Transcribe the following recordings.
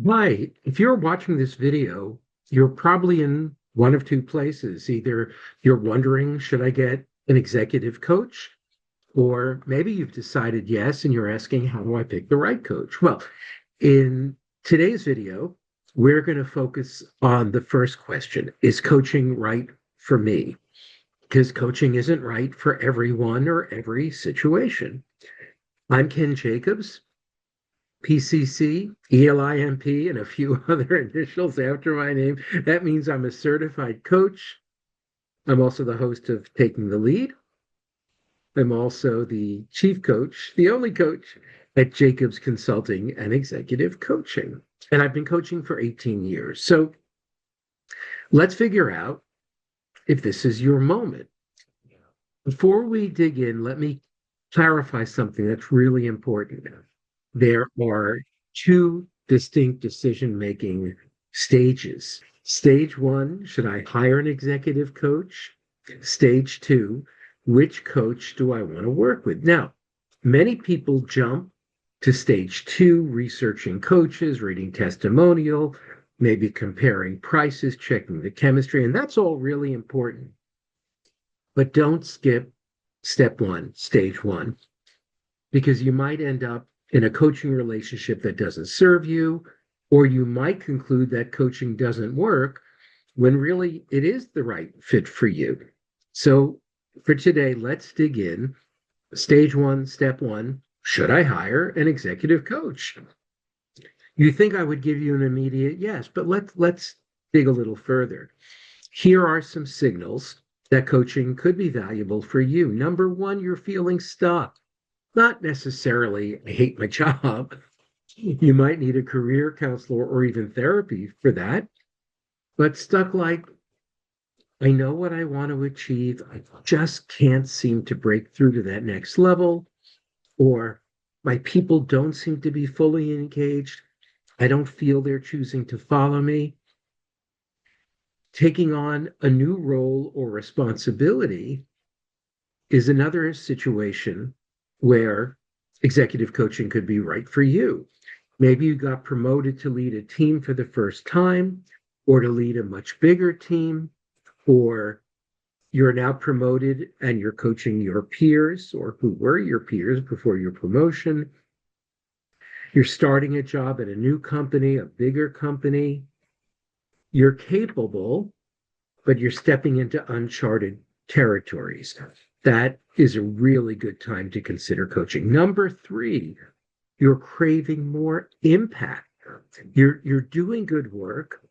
Hi, if you're watching this video, you're probably in one of two places. Either you're wondering, should I get an executive coach? Or maybe you've decided yes, and you're asking, how do I pick the right coach? Well, in today's video, we're going to focus on the first question. Is coaching right for me? Because coaching isn't right for everyone or every situation. I'm Ken Jacobs. PCC, ELIMP, and a few other initials after my name. That means I'm a certified coach. I'm also the host of Taking the Lead. I'm also the chief coach, the only coach at Jacobs Consulting and Executive Coaching. And I've been coaching for 18 years. So let's figure out if this is your moment. Before we dig in, let me clarify something that's really important. There are two distinct decision-making stages. Stage one, should I hire an executive coach? Stage two, which coach do I want to work with? Now, many people jump to stage two, researching coaches, reading testimonial, maybe comparing prices, checking the chemistry, and that's all really important. But don't skip step one, stage one, because you might end up in a coaching relationship that doesn't serve you, or you might conclude that coaching doesn't work when really it is the right fit for you. So for today, let's dig in. Stage one, step one, should I hire an executive coach? You think I would give you an immediate yes, but let's dig a little further. Here are some signals that coaching could be valuable for you. Number one, you're feeling stuck. Not necessarily, I hate my job. You might need a career counselor or even therapy for that, but stuck like, I know what I want to achieve. I just can't seem to break through to that next level, or my people don't seem to be fully engaged. I don't feel they're choosing to follow me. Taking on a new role or responsibility is another situation where executive coaching could be right for you. Maybe you got promoted to lead a team for the first time, or to lead a much bigger team, or you're now promoted and you're coaching your peers or who were your peers before your promotion. You're starting a job at a new company, a bigger company. You're capable, but you're stepping into uncharted territories. That is a really good time to consider coaching. Number three, you're craving more impact. You're doing good work,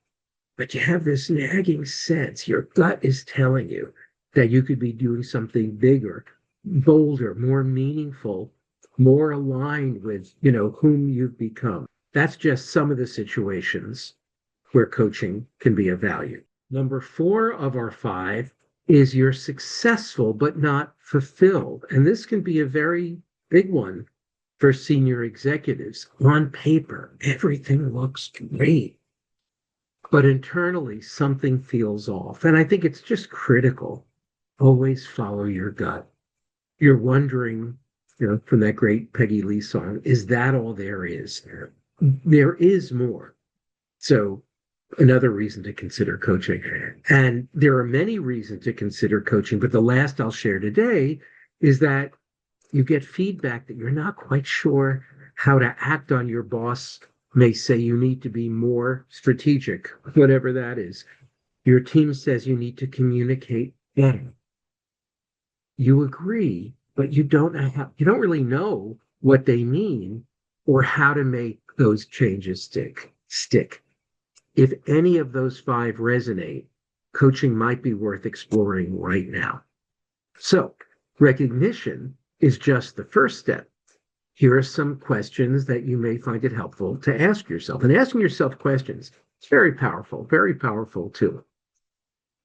but you have this nagging sense. Your gut is telling you that you could be doing something bigger, bolder, more meaningful, more aligned with, whom you've become. That's just some of the situations where coaching can be of value. Number four of our five is you're successful but not fulfilled. And this can be a very big one for senior executives. On paper, everything looks great, but internally something feels off. And I think it's just critical. Always follow your gut. You're wondering, from that great Peggy Lee song, is that all there is? There is more. So another reason to consider coaching. And there are many reasons to consider coaching, but the last I'll share today is that you get feedback that you're not quite sure how to act on. Your boss may say you need to be more strategic, whatever that is. Your team says you need to communicate better. You agree, but you don't really know what they mean or how to make those changes stick. If any of those five resonate, coaching might be worth exploring right now. So, recognition is just the first step. Here are some questions that you may find it helpful to ask yourself. And asking yourself questions, it's very powerful too.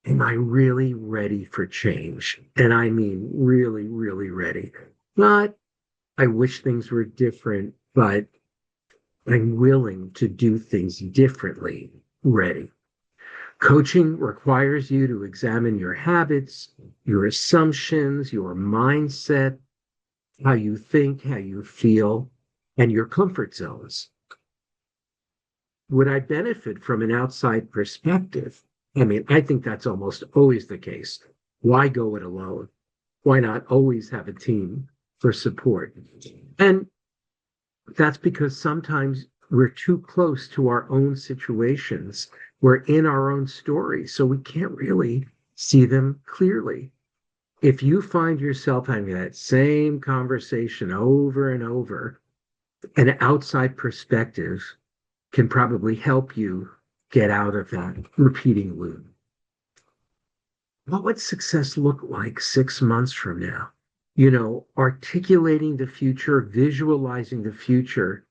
Am I really ready for change? And I mean, really, really ready. Not, I wish things were different, but I'm willing to do things differently, ready. Coaching requires you to examine your habits, your assumptions, your mindset, how you think, how you feel, and your comfort zones. would I benefit from an outside perspective? I mean, I think that's almost always the case. Why go it alone? Why not always have a team for support? And that's because sometimes we're too close to our own situations. We're in our own stories, so we can't really see them clearly. If you find yourself having that same conversation over and over, an outside perspective can probably help you get out of that repeating loop. What would success look like 6 months from now? Articulating the future, visualizing the future,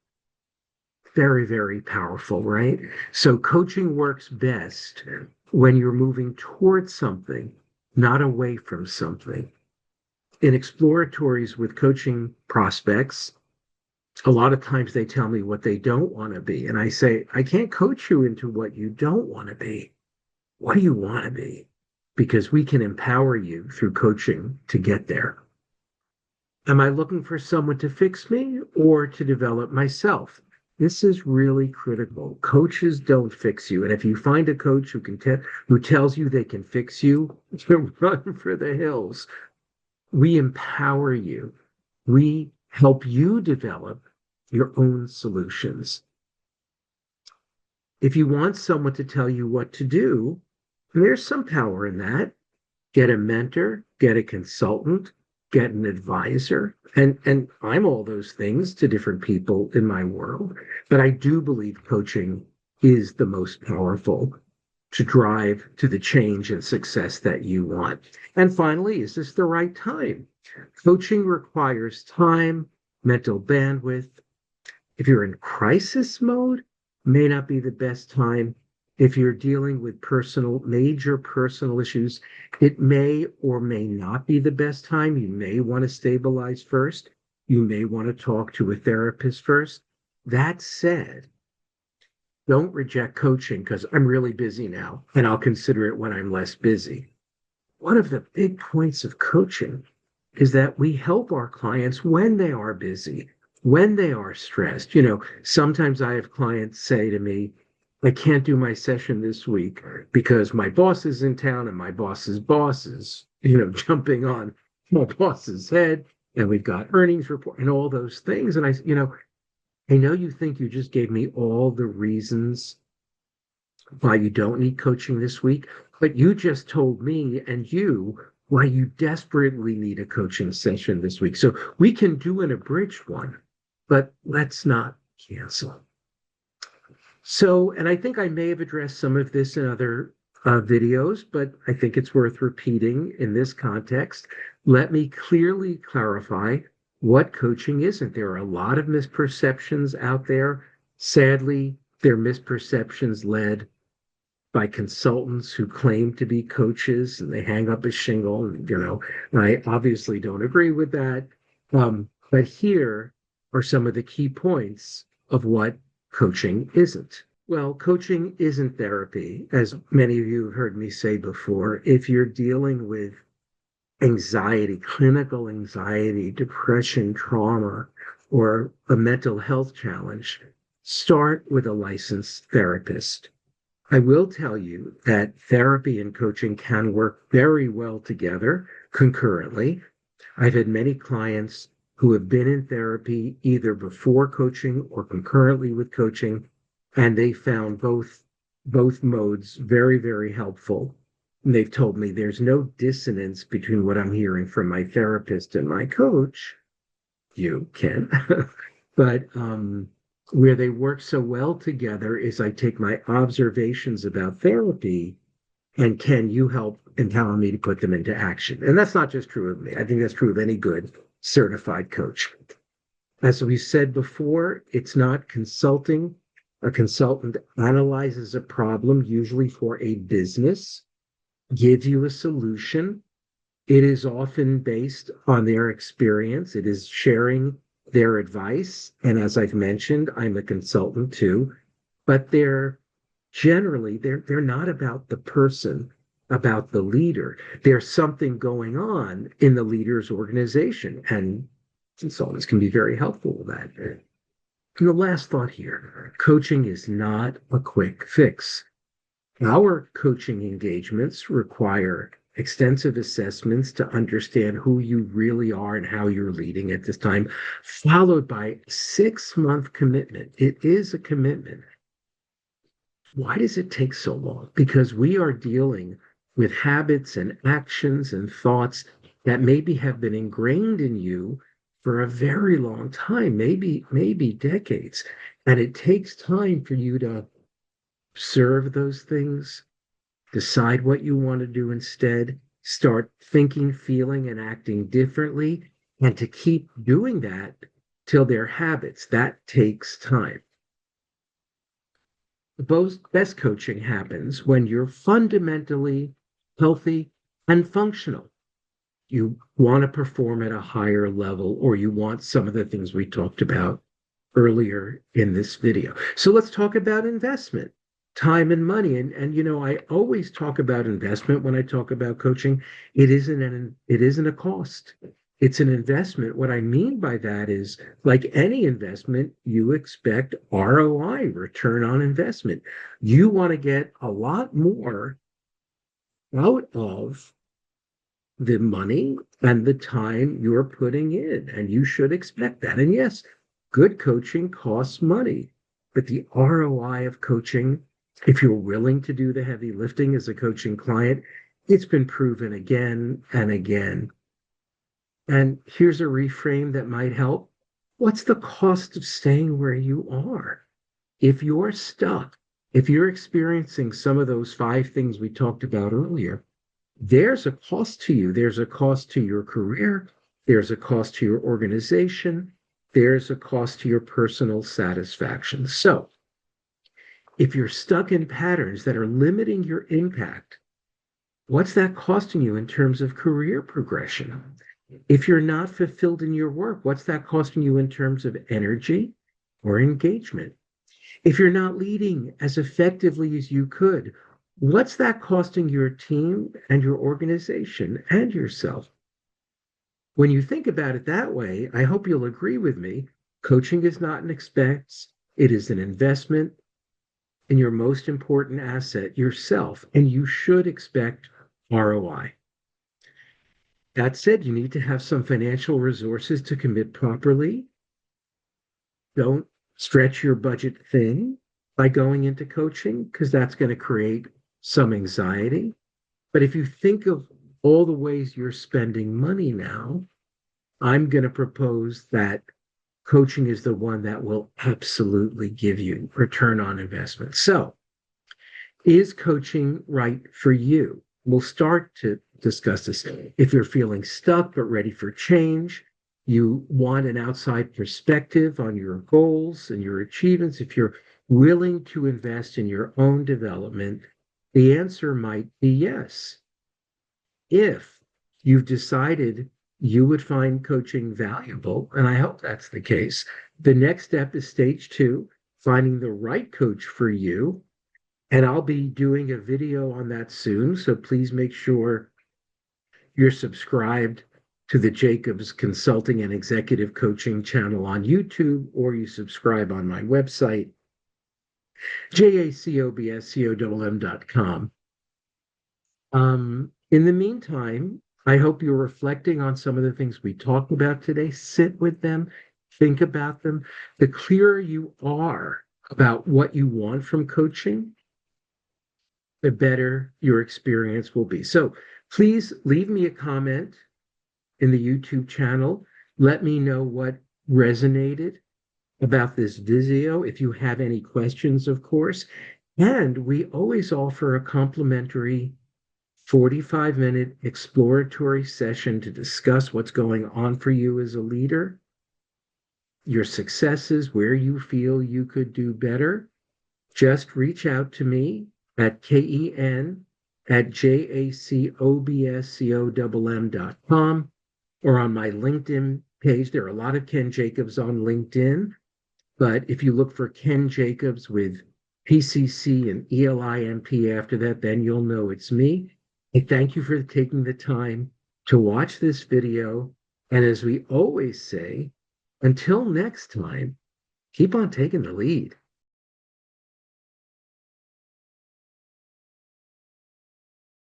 very, very powerful, right? So coaching works best when you're moving towards something, not away from something. In exploratories with coaching prospects, a lot of times they tell me what they don't want to be. And I say, I can't coach you into what you don't want to be. What do you want to be? Because we can empower you through coaching to get there. Am I looking for someone to fix me or to develop myself? This is really critical. Coaches don't fix you. And if you find a coach who tells you they can fix you, you run for the hills. We empower you. We help you develop your own solutions. If you want someone to tell you what to do, there's some power in that. Get a mentor, get a consultant, get an advisor. And I'm all those things to different people in my world. But I do believe coaching is the most powerful to drive to the change and success that you want. And finally, is this the right time? Coaching requires time, mental bandwidth. If you're in crisis mode, may not be the best time. If you're dealing with major personal issues, it may or may not be the best time. You may want to stabilize first. You may want to talk to a therapist first. That said, don't reject coaching because I'm really busy now and I'll consider it when I'm less busy. One of the big points of coaching is that we help our clients when they are busy, when they are stressed. Sometimes I have clients say to me, I can't do my session this week because my boss is in town and my boss's boss is, jumping on my boss's head, and we've got earnings report and all those things. And I know you think you just gave me all the reasons why you don't need coaching this week, but you just told me and you why you desperately need a coaching session this week. So we can do an abridged one, but let's not cancel. So, and I think I may have addressed some of this in other videos, but I think it's worth repeating in this context. Let me clearly clarify what coaching isn't. There are a lot of misperceptions out there. Sadly, they're misperceptions led by consultants who claim to be coaches and they hang up a shingle. I obviously don't agree with that. But here are some of the key points of what coaching isn't. Well, coaching isn't therapy, as many of you have heard me say before. If you're dealing with anxiety, clinical anxiety, depression, trauma, or a mental health challenge, start with a licensed therapist. I will tell you that therapy and coaching can work very well together concurrently. I've had many clients who have been in therapy either before coaching or concurrently with coaching, and they found both modes very, very helpful. And they've told me there's no dissonance between what I'm hearing from my therapist and my coach. You can, but where they work so well together is I take my observations about therapy and can you help empower me to put them into action? And that's not just true of me. I think that's true of any good certified coach. As we said before, it's not consulting. A consultant analyzes a problem, usually for a business, gives you a solution. It is often based on their experience. It is sharing their advice. And as I've mentioned, I'm a consultant too, but they're not about the person, about the leader. There's something going on in the leader's organization, and consultants can be very helpful with that. And the last thought here, coaching is not a quick fix. Our coaching engagements require extensive assessments to understand who you really are and how you're leading at this time, followed by 6-month commitment. It is a commitment. Why does it take so long? Because we are dealing with habits and actions and thoughts that maybe have been ingrained in you for a very long time, maybe decades. And it takes time for you to observe those things, decide what you want to do instead, start thinking, feeling, and acting differently, and to keep doing that till they're habits. That takes time. The best coaching happens when you're fundamentally healthy and functional. You want to perform at a higher level, or you want some of the things we talked about earlier in this video. So let's talk about investment, time and money. And I always talk about investment when I talk about coaching. It isn't a cost. It's an investment. What I mean by that is, like any investment, you expect ROI, return on investment. You want to get a lot more out of the money and the time you're putting in, and you should expect that. And yes, good coaching costs money, but the ROI of coaching, if you're willing to do the heavy lifting as a coaching client, it's been proven again and again. And here's a reframe that might help. What's the cost of staying where you are? If you're stuck, if you're experiencing some of those 5 things we talked about earlier, there's a cost to you. There's a cost to your career. There's a cost to your organization. There's a cost to your personal satisfaction. So if you're stuck in patterns that are limiting your impact, what's that costing you in terms of career progression? If you're not fulfilled in your work, what's that costing you in terms of energy or engagement? If you're not leading as effectively as you could, what's that costing your team and your organization and yourself? When you think about it that way, I hope you'll agree with me. Coaching is not an expense, it is an investment in your most important asset, yourself, and you should expect ROI. That said, you need to have some financial resources to commit properly. Don't stretch your budget thin by going into coaching, because that's going to create some anxiety. But if you think of all the ways you're spending money now, I'm going to propose that coaching is the one that will absolutely give you return on investment. So, is coaching right for you? We'll start to discuss this. If you're feeling stuck but ready for change, you want an outside perspective on your goals and your achievements, if you're willing to invest in your own development, the answer might be yes. If you've decided you would find coaching valuable, and I hope that's the case, the next step is stage 2, finding the right coach for you. And I'll be doing a video on that soon. So please make sure you're subscribed to the Jacobs Consulting and Executive Coaching channel on YouTube, or you subscribe on my website, jacobscomm.com. In the meantime, I hope you're reflecting on some of the things we talked about today. Sit with them, think about them. The clearer you are about what you want from coaching, the better your experience will be. So please leave me a comment in the YouTube channel. Let me know what resonated about this video. If you have any questions, of course. And we always offer a complimentary 45-minute exploratory session to discuss what's going on for you as a leader, your successes, where you feel you could do better. Just reach out to me at ken@jacobscomm.com, or on my LinkedIn page. There are a lot of Ken Jacobs on LinkedIn, but if you look for Ken Jacobs with PCC and ELIMP after that, then you'll know it's me. I thank you for taking the time to watch this video. And as we always say, until next time, keep on taking the lead.